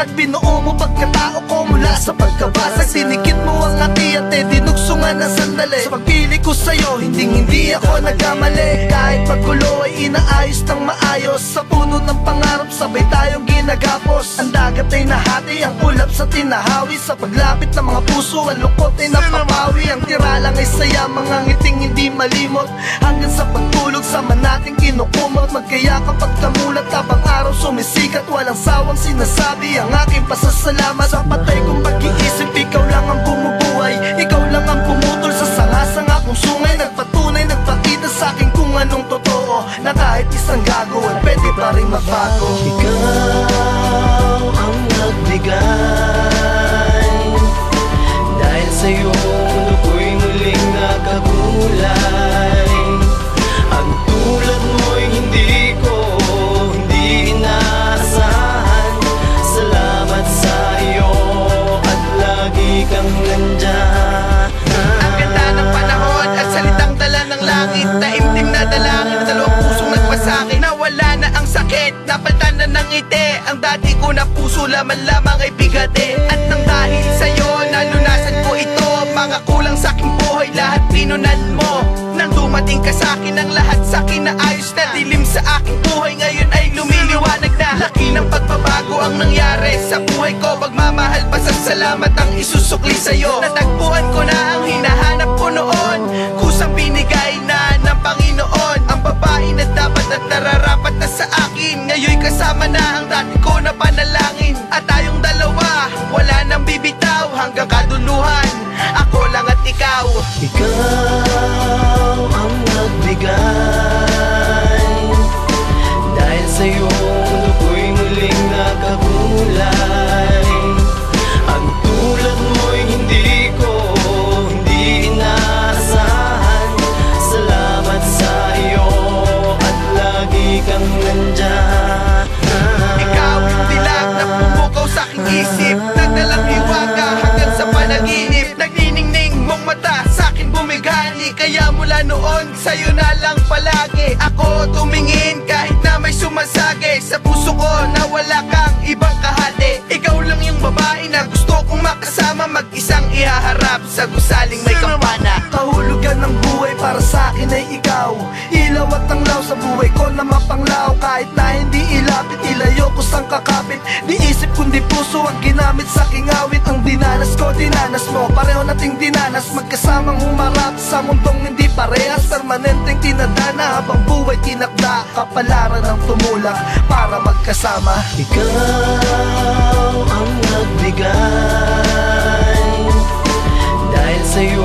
lakad binuo mo pagkatao ko mula sa pagkabasag. Dinikit mo ang ati-ate, dinugsungan ng sandali. Sa pagpili ko sa'yo, hindi ako nagkamali. Kahit paggulo ay inaayos ng maayos. Sa puno ng pangarap, sabay tayong ginagapos. Ang dagat ay nahati, ang ulap sa tinahawi. Sa paglapit ng mga puso, ang lukot ay napapawi. Ang tira lang ay saya, mga ngiting hindi malimot. Hanggang sa pagtulog, sama nating kinukumot. Magkaya kapag kamulat, habang araw sumisikat, walang sawang sinasabi ang aking pasasalamat. Sa patay kong pag-iisip, ikaw lang ang bumubuhay. Ikaw lang ang pumutol sa sanga-sanga kong sungay. Nagpatunay, nagpakita sa akin kung anong totoo, na kahit isang gagawin, pwede pa rin magbago. Ikaw ang nagbigay, dahil sa'yo mundo ko'y muling nakakulay. Ang tulad mo'y hindi inaasahan. Salamat sa'yo at lagi kang nandyan. Ang ganda ng panahon at salitang dala ng langit, taimtim na dalangin sa dalawang pusong nagpasakit. Nawala na ang sakit, napalitan na ng ngiti. Ang dati ko na puso laman lamang ay bigati. At nang dahil sa'yo, nalunasan ko ito. Mga kulang sa'king buhay, lahat pinunan mo. Nang dumating ka sa'kin, ang lahat sa'kin na ayos na. Dilim sa aking buhay, ngayon ay lumiliwanag na. Laki ng pagbabago ang nangyari sa buhay ko. Pagmamahal, pasasalamat ang isusukli sa'yo. Natagpuan ko na ang hinahanap ko noon, kusang binigay na ng Panginoon. Ang babae na dapat at nararapat na sa akin, ngayon kasama na ang dati ko na panalangin. At tayong dalawa, wala nang bibitaw hanggang kaduluhan. Ako lang at ikaw. Ikaw ang nagbigay, dahil sa'yo mundo ko'y muling nakakulay. Ang tulad mo'y hindi inaasahan. Salamat sa'yo at lagi kang nandyan. Ikaw yung dilag na pumukaw sa aking isip, nagdalang hiwaga hanggang sa panaginip. Nagniningning mong mata sa akin bumigani, kaya mula noon sa'yo na lang palagi ako tumingin. Kahit na may sumasagi sa puso ko na wala kang ibang kahati. Ikaw lang yung babae na gusto kong makasama, mag-isang ihaharap sa gusaling may kampana. Kahulugan ng buhay para sa akin ay ikaw. Ilaw at tanglaw sa buhay ko na mapanglaw. Kahit na hindi ilapit, ilayo ko sang kakapit. Di isip kundi puso ang ginamit sa aking awit. Ang dinanas ko, dinanas mo, pareho nating dinanas. Magkasamang humarap sa mundong hindi parehas. Permanenteng tinadana habang buhay tinakda. Kapalaran ng tumulak para magkasama. Ikaw ang nagbigay, dahil sa'yo